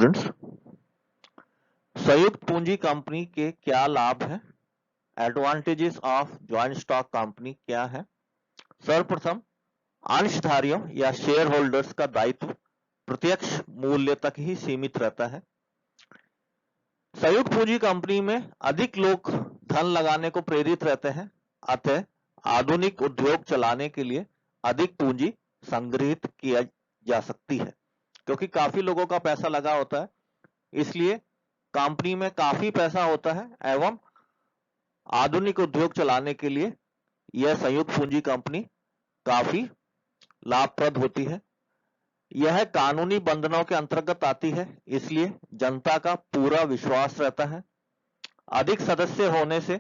Students, संयुक्त पूंजी company के क्या लाभ हैं? Advantages of joint stock company क्या है? सर्वप्रथम, अंशधारियों या शेयर होल्डर्स का दायित्व प्रत्यक्ष मूल्य तक ही सीमित रहता है। संयुक्त पूंजी कंपनी में अधिक लोग धन लगाने को प्रेरित रहते हैं, अतः आधुनिक उद्योग चलाने के लिए अधिक पूंजी संग्रहित किया जा सकती है। क्योंकि काफी लोगों का पैसा लगा होता है, इसलिए कंपनी में काफी पैसा होता है एवं आधुनिक उद्योग चलाने के लिए यह संयुक्त पूंजी कंपनी काफी लाभप्रद होती है। यह कानूनी बंधनों के अंतर्गत आती है, इसलिए जनता का पूरा विश्वास रहता है। अधिक सदस्य होने से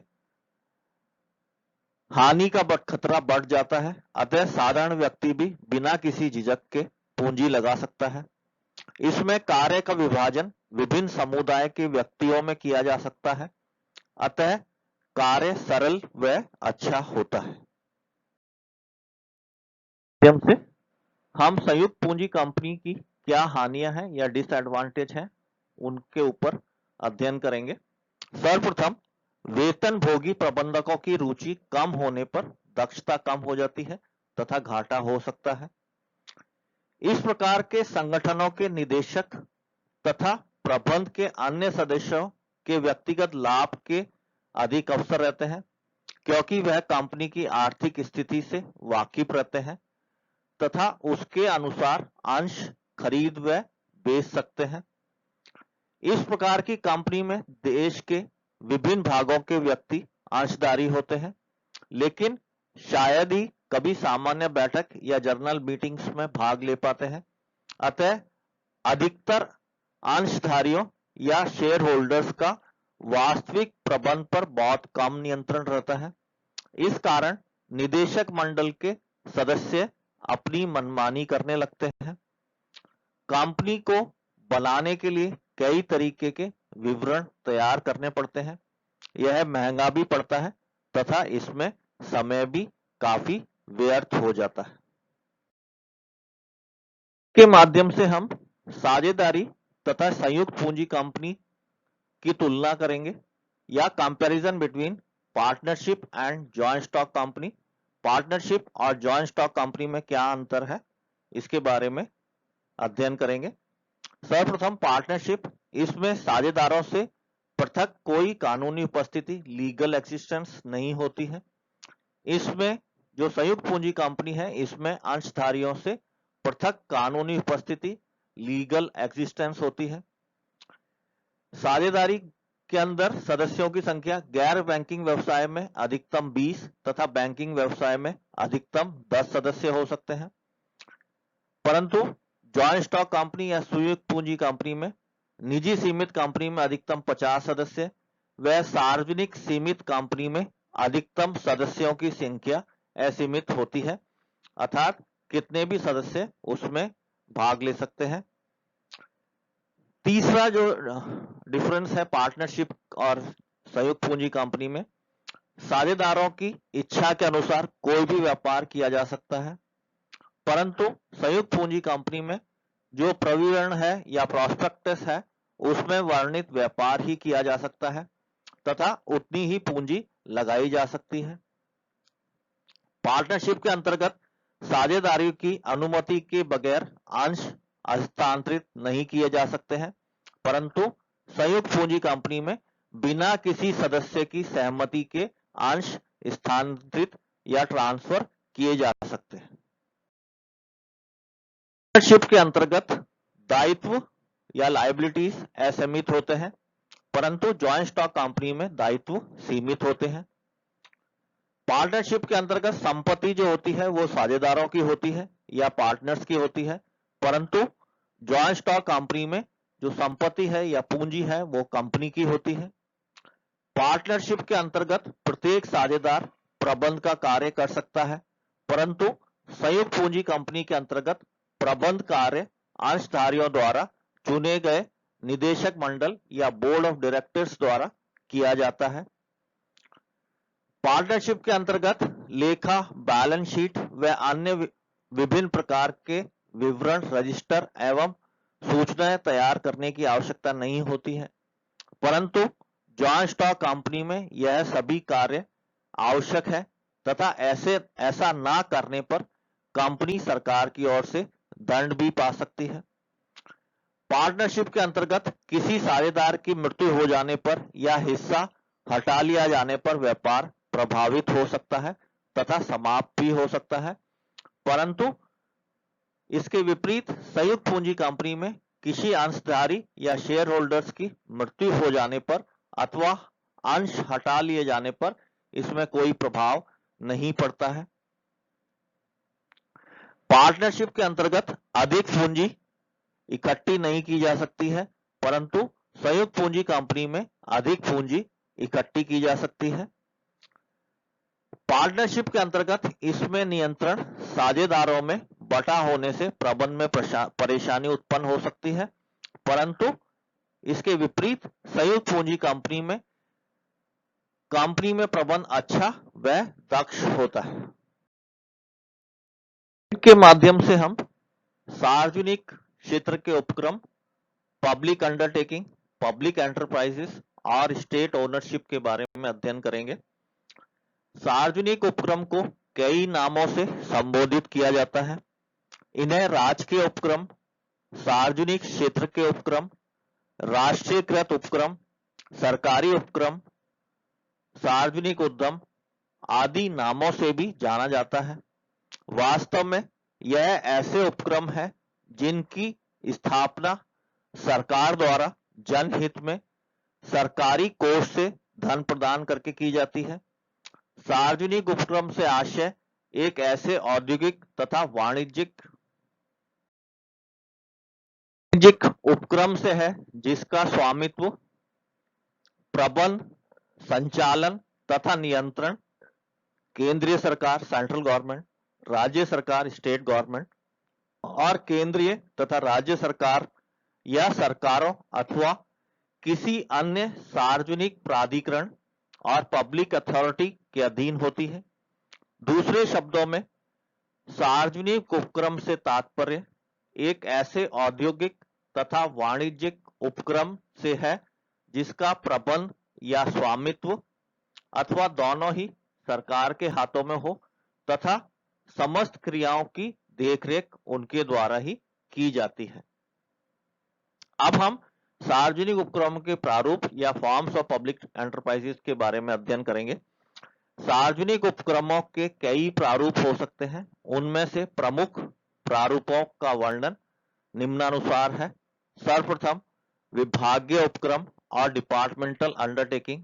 हानि का खतरा बढ़ जाता है, अतः साधारण व्यक्ति भी बिना किसी झिझक के पूंजी लगा सकता है। इसमें कार्य का विभाजन विभिन्न समुदाय के व्यक्तियों में किया जा सकता है, अतः कार्य सरल व अच्छा होता है। माध्यम से हम संयुक्त पूंजी कंपनी की क्या हानियां हैं या डिसएडवांटेज हैं, उनके ऊपर अध्ययन करेंगे। सर्वप्रथम, वेतन भोगी प्रबंधकों की रुचि कम होने पर दक्षता कम हो जाती है तथा घाटा हो सकता है। इस प्रकार के संगठनों के निदेशक तथा प्रबंध के अन्य सदस्यों के व्यक्तिगत लाभ के अधिक अवसर रहते हैं, क्योंकि वह कंपनी की आर्थिक स्थिति से वाकिफ रहते हैं तथा उसके अनुसार अंश खरीद व बेच सकते हैं। इस प्रकार की कंपनी में देश के विभिन्न भागों के व्यक्ति अंशधारी होते हैं, लेकिन शायद ही कभी सामान्य बैठक या जर्नल मीटिंग्स में भाग ले पाते हैं। अतः अधिकतर अंशधारियों या शेयर होल्डर्स का वास्तविक प्रबंध पर बहुत कम नियंत्रण रहता है। इस कारण निदेशक मंडल के सदस्य अपनी मनमानी करने लगते हैं। कंपनी को बनाने के लिए कई तरीके के विवरण तैयार करने पड़ते हैं। यह महंगा भी पड़ता है तथा इसमें समय भी काफी व्यर्थ हो जाता है। के माध्यम से हम साझेदारी तथा संयुक्त पूंजी कंपनी की तुलना करेंगे या comparison between partnership and joint stock company. Partnership और जॉइंट स्टॉक कंपनी में क्या अंतर है, इसके बारे में अध्ययन करेंगे। सर्वप्रथम, पार्टनरशिप, इसमें साझेदारों से पृथक कोई कानूनी उपस्थिति लीगल एक्सिस्टेंस नहीं होती है। इसमें जो संयुक्त पूंजी कंपनी है, इसमें अंशधारियों से पृथक कानूनी उपस्थिति लीगल एक्सिस्टेंस होती है। साझेदारी के अंदर सदस्यों की संख्या गैर बैंकिंग व्यवसाय में अधिकतम 20 तथा बैंकिंग व्यवसाय में अधिकतम 10 सदस्य हो सकते हैं, परंतु जॉइंट स्टॉक कंपनी या संयुक्त पूंजी कंपनी में निजी सीमित कंपनी में अधिकतम 50 सदस्य व सार्वजनिक सीमित कंपनी में अधिकतम सदस्यों की संख्या असीमित होती है, अर्थात कितने भी सदस्य उसमें भाग ले सकते हैं। तीसरा जो डिफरेंस है पार्टनरशिप और संयुक्त पूंजी कंपनी में, साझेदारों की इच्छा के अनुसार कोई भी व्यापार किया जा सकता है, परंतु संयुक्त पूंजी कंपनी में जो प्रविवरण है या प्रॉस्पेक्टस है, उसमें वर्णित व्यापार ही किया जा सकता है तथा उतनी ही पूंजी लगाई जा सकती है। पार्टनरशिप के अंतर्गत साझेदारी की अनुमति के बगैर अंश हस्तांतरित नहीं किए जा सकते हैं, परंतु संयुक्त पूंजी कंपनी में बिना किसी सदस्य की सहमति के अंश स्थानांतरित या ट्रांसफर किए जा सकते हैं। पार्टनरशिप के अंतर्गत दायित्व या लायबिलिटीज असीमित होते हैं, परंतु जॉइंट स्टॉक कंपनी में दायित्व सीमित होते हैं। पार्टनरशिप के अंतर्गत संपत्ति जो होती है वो साझेदारों की होती है या पार्टनर्स की होती है, परंतु जॉइंट स्टॉक कंपनी में जो संपत्ति है या पूंजी है वो कंपनी की होती है। पार्टनरशिप के अंतर्गत प्रत्येक साझेदार प्रबंध का कार्य कर सकता है, परंतु संयुक्त पूंजी कंपनी के अंतर्गत प्रबंध कार्य अंशधारियों द्वारा चुने गए निदेशक मंडल या बोर्ड ऑफ डायरेक्टर्स द्वारा किया जाता है। पार्टनरशिप के अंतर्गत लेखा, बैलेंस शीट व अन्य विभिन्न प्रकार के विवरण रजिस्टर एवं सूचनाएं तैयार करने की आवश्यकता नहीं होती है, परंतु जॉइंट स्टॉक कंपनी में यह सभी कार्य आवश्यक है तथा ऐसा ना करने पर कंपनी सरकार की ओर से दंड भी पा सकती है। पार्टनरशिप के अंतर्गत किसी साझेदार की मृत्यु हो जाने पर या हिस्सा हटा लिया जाने पर व्यापार प्रभावित हो सकता है तथा समाप्त भी हो सकता है, परंतु इसके विपरीत संयुक्त पूंजी कंपनी में किसी अंशधारी या शेयर होल्डर्स की मृत्यु हो जाने पर अथवा अंश हटा लिए जाने पर इसमें कोई प्रभाव नहीं पड़ता है। पार्टनरशिप के अंतर्गत अधिक पूंजी इकट्ठी नहीं की जा सकती है, परंतु संयुक्त पूंजी कंपनी में अधिक पूंजी इकट्ठी की जा सकती है। पार्टनरशिप के अंतर्गत इसमें नियंत्रण साझेदारों में बटा होने से प्रबंधन में परेशानी उत्पन्न हो सकती है, परंतु इसके विपरीत संयुक्त पूंजी कंपनी में प्रबंधन अच्छा व दक्ष होता है। के माध्यम से हम सार्वजनिक क्षेत्र के उपक्रम, पब्लिक अंडरटेकिंग, पब्लिक एंटरप्राइजेस और स्टेट ओनरशिप के बारे में अध्ययन करेंगे। सार्वजनिक उपक्रम को कई नामों से संबोधित किया जाता है। इन्हें राजकीय उपक्रम, सार्वजनिक क्षेत्र के उपक्रम, राष्ट्रीयकृत उपक्रम, सरकारी उपक्रम, सार्वजनिक उद्यम आदि नामों से भी जाना जाता है। वास्तव में यह ऐसे उपक्रम है जिनकी स्थापना सरकार द्वारा जनहित में सरकारी कोष से धन प्रदान करके की जाती है। सार्वजनिक उपक्रम से आशय एक ऐसे औद्योगिक तथा वाणिज्यिक उपक्रम से है जिसका स्वामित्व, प्रबंधन, संचालन तथा नियंत्रण केंद्रीय सरकार सेंट्रल गवर्नमेंट, राज्य सरकार स्टेट गवर्नमेंट और केंद्रीय तथा राज्य सरकार या सरकारों अथवा किसी अन्य सार्वजनिक प्राधिकरण और पब्लिक अथॉरिटी के अधीन होती है। दूसरे शब्दों में सार्वजनिक उपक्रम से तात्पर्य एक ऐसे औद्योगिक तथा वाणिज्यिक उपक्रम से है जिसका प्रबंध या स्वामित्व अथवा दोनों ही सरकार के हाथों में हो तथा समस्त क्रियाओं की देखरेख उनके द्वारा ही की जाती है। अब हम सार्वजनिक उपक्रम के प्रारूप या फॉर्म्स ऑफ पब्लिक एंटरप्राइजेस के बारे में अध्ययन करेंगे। सार्वजनिक उपक्रमों के कई प्रारूप हो सकते हैं। उनमें से प्रमुख प्रारूपों का वर्णन निम्नानुसार है। सर्वप्रथम विभागीय उपक्रम और डिपार्टमेंटल अंडरटेकिंग।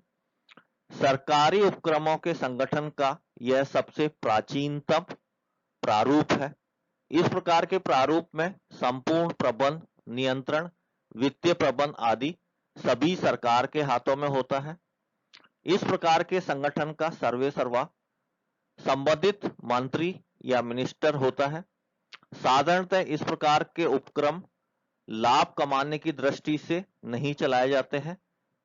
सरकारी उपक्रमों के संगठन का यह सबसे प्राचीनतम प्रारूप है। इस प्रकार के प्रारूप में संपूर्ण प्रबंध, नियंत्रण, वित्तीय प्रबंध आदि सभी सरकार के हाथों में होता है। इस प्रकार के संगठन का सर्वे सर्वा संबंधित मंत्री या मिनिस्टर होता है। साधारणतः इस प्रकार के उपक्रम लाभ कमाने की दृष्टि से नहीं चलाए जाते हैं।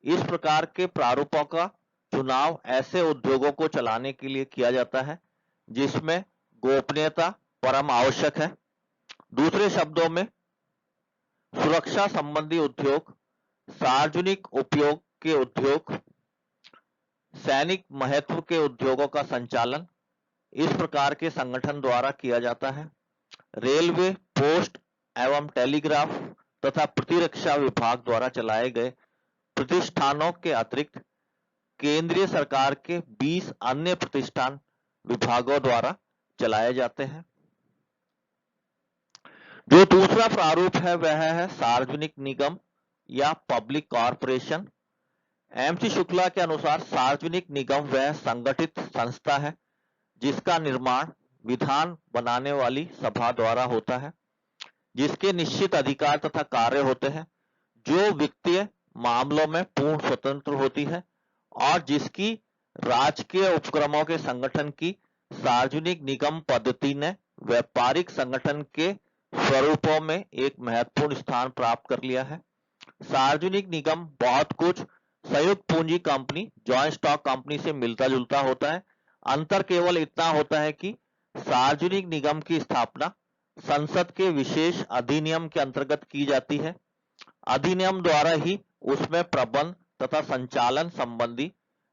इस प्रकार के प्रारूपों का चुनाव ऐसे उद्योगों को चलाने के लिए किया जाता है जिसमें गोपनीयता परम आवश्यक है। दूसरे शब्दों में सुरक्षा संबंधी उद्योग, सार्वजनिक उपयोग के उद्योग, सैनिक महत्व के उद्योगों का संचालन इस प्रकार के संगठन द्वारा किया जाता है। रेलवे, पोस्ट एवं टेलीग्राफ तथा प्रतिरक्षा विभाग द्वारा चलाए गए प्रतिष्ठानों के अतिरिक्त केंद्रीय सरकार के 20 अन्य प्रतिष्ठान विभागों द्वारा चलाए जाते हैं। जो दूसरा प्रारूप है वह है सार्वजनिक निगम या पब्लिक कॉरपोरेशन। एमसी शुक्ला के अनुसार सार्वजनिक निगम वह संगठित संस्था है जिसका निर्माण विधान बनाने वाली सभा द्वारा होता है, जिसके निश्चित अधिकार तथा कार्य होते हैं, जो वित्तीय मामलों में पूर्ण स्वतंत्र होती है और जिसकी राजकीय उपक्रमों के संगठन की सार्वजनिक निगम पद्धति ने व्यापारिक संगठन के स्वरूपों में एक महत्वपूर्ण स्थान प्राप्त कर लिया है। सार्वजनिक निगम बहुत कुछ संयुक्त पूंजी कंपनी, जॉइंट स्टॉक कंपनी से मिलता जुलता होता है। अंतर केवल इतना होता है कि सार्वजनिक निगम की स्थापना संसद के विशेष अधिनियम के अंतर्गत की जाती है। अधिनियम द्वारा ही उसमें प्रबंध तथा संचालन संबंधी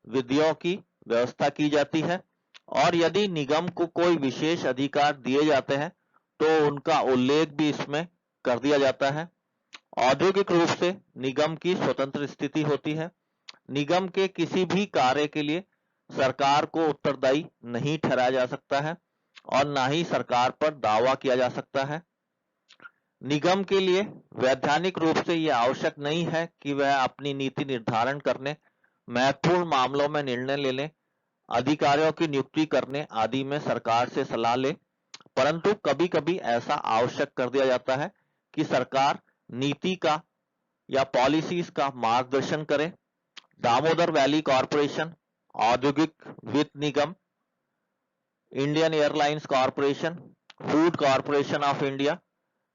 विधियों की व्यवस्था की जाती है और यदि निगम को कोई विशेष अधिकार दिए जाते हैं तो उनका उल्लेख भी इसमें कर दिया जाता है। औद्योगिक रूप से निगम की स्वतंत्र स्थिति होती है। निगम के किसी भी कार्य के लिए सरकार को उत्तरदायी नहीं ठहराया जा सकता है और ना ही सरकार पर दावा किया जा सकता है। निगम के लिए वैधानिक रूप से यह आवश्यक नहीं है कि वह अपनी नीति निर्धारण करने, महत्वपूर्ण मामलों में निर्णय लेने, अधिकारियों की नियुक्ति करने आदि में सरकार से सलाह ले, परंतु कभी-कभी ऐसा आवश्यक कर दिया जाता है कि सरकार नीति का या पॉलिसीज का मार्गदर्शन करे। दामोदर वैली कॉरपोरेशन, औद्योगिक वित्त निगम, Indian airlines corporation, food corporation of India,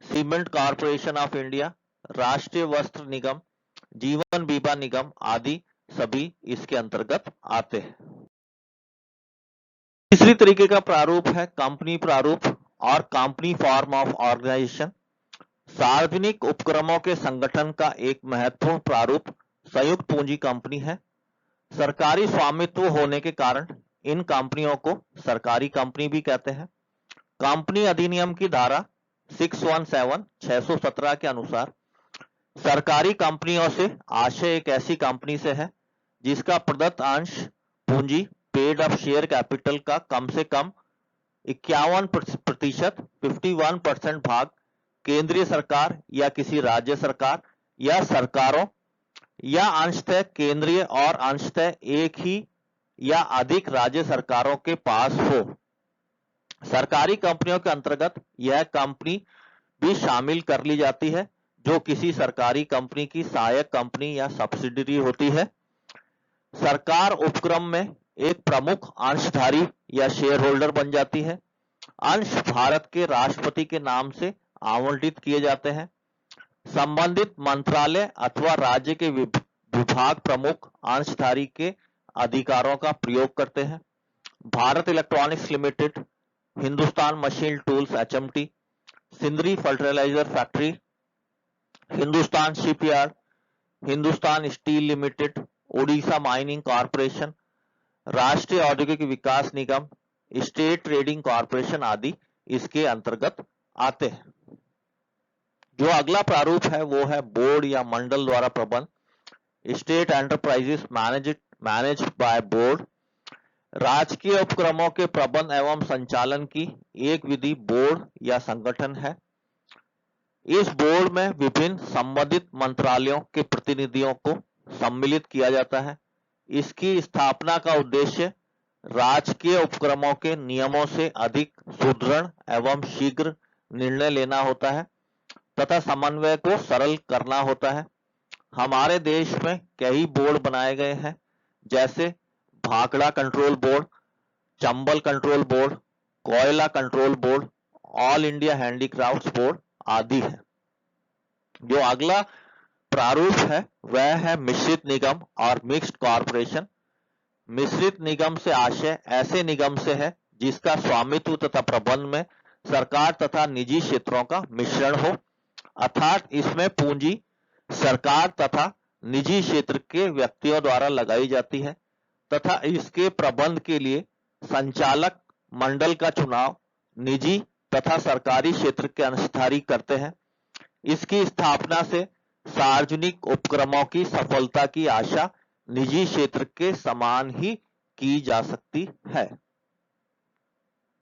cement corporation of India, राष्ट्रीय वस्त्र निगम, जीवन बीमा निगम आदि सभी इसके अंतर्गत आते हैं। तीसरी तरीके का प्रारूप है कंपनी प्रारूप और कंपनी फॉर्म ऑफ ऑर्गेनाइजेशन। सार्वजनिक उपक्रमों के संगठन का एक महत्वपूर्ण प्रारूप संयुक्त पूंजी कंपनी है। सरकारी स्वामित्व होने के कारण इन कंपनियों को सरकारी कंपनी भी कहते हैं। कंपनी अधिनियम की धारा 617 के अनुसार सरकारी कंपनियों से आशय एक ऐसी कंपनी से है जिसका प्रदत्त अंश पूंजी पेड अप शेयर कैपिटल का कम से कम 51% 51% भाग केंद्रीय सरकार या किसी राज्य सरकार या सरकारों या अंशतः केंद्रीय और अंशतः एक ही या अधिक राज्य सरकारों के पास हो। सरकारी कंपनियों के अंतर्गत यह कंपनी भी शामिल कर ली जाती है जो किसी सरकारी कंपनी की सहायक कंपनी या सब्सिडियरी होती है। सरकार उपक्रम में एक प्रमुख अंशधारी या शेयर होल्डर बन जाती है। अंश भारत के राष्ट्रपति के नाम से आवंटित किए जाते हैं। संबंधित मंत्रालय अथवा राज्य के विभाग प्रमुख अंशधारी के अधिकारों का प्रयोग करते हैं। Bharat electronics limited, Hindustan machine tools HMT, Sindri fertilizer factory, Hindustan shipyard, Hindustan steel limited, Odisha mining corporation, Rashtriya Audyogik Vikas Nigam, state trading corporation आदि इसके अंतर्गत आते हैं। जो अगला प्रारूप है वो है बोर्ड या मंडल द्वारा प्रबंध, state enterprises manage by board. राजकीय उपक्रमों के प्रबंध एवं संचालन की एक विधि बोर्ड या संगठन है। इस बोर्ड में विभिन्न संबंधित मंत्रालयों के प्रतिनिधियों को सम्मिलित किया जाता है। इसकी स्थापना का उद्देश्य राजकीय उपक्रमों के नियमों से अधिक सुदृढ़ एवं शीघ्र निर्णय लेना होता है तथा समन्वय को सरल करना होता है। हमारे देश में कई बोर्ड बनाए गए हैं जैसे Bhakra control board, Chambal control board, कोयला control board, all India handicrafts board आदि है। जो अगला प्रारूप है वह है मिश्रित निगम और मिक्स्ड कॉरपोरेशन। मिश्रित निगम से आशय ऐसे निगम से है जिसका स्वामित्व तथा प्रबंध में सरकार तथा निजी क्षेत्रों का मिश्रण हो, अर्थात इसमें पूंजी सरकार तथा निजी क्षेत्र के व्यक्तियों द्वारा लगाई जाती है तथा इसके प्रबंध के लिए संचालक मंडल का चुनाव निजी तथा सरकारी क्षेत्र के अंशधारी करते हैं। इसकी स्थापना से सार्वजनिक उपक्रमों की सफलता की आशा निजी क्षेत्र के समान ही की जा सकती है।